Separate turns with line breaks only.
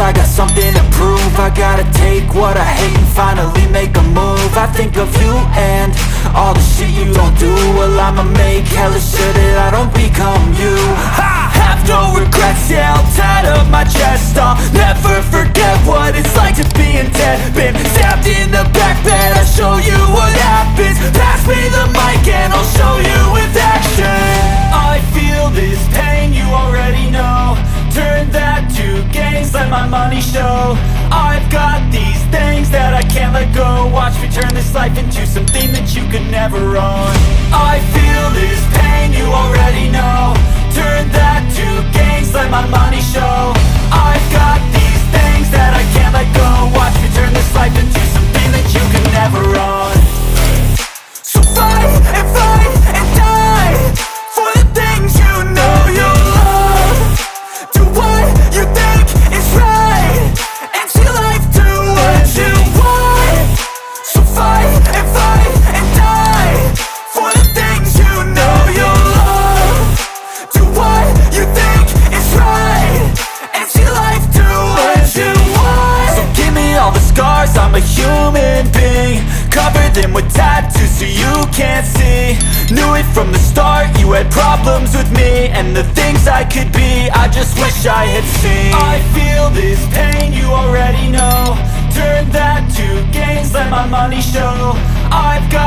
I got something to prove. I gotta take what I hate and finally make a move. I think of you and all the shit you don't do. Well, I'ma make hella sure that I don't become you. I have no regrets, yeah, I'll tie up my chest. I'll never forget what it's like to be in debt. Been stabbed in the back bed, I'll show you what happens. Pass me the mic and I'll show you with action. I feel this pain, you already know. Turn that to gains, let my money show. I've got these things that I can't let go. Watch me turn this life into something that you could never own. I feel this pain, you already know. Turn that to gains, let my money show. I've got these things that I can't let go. Watch me turn this life into something that you could never own. So fight and die for the things you know you love. Do what you think is right and see life do what you want. So fight and die for the things you know you love. Do what you think is right and see life do what you want. So give me all the scars, I'm a human being. Cover them with tattoos so you can't see. Knew it from the start, you had problems with me and the things I could be, I just wish I had seen. I feel this pain, you already know. Turn that to gains, let my money show. I've got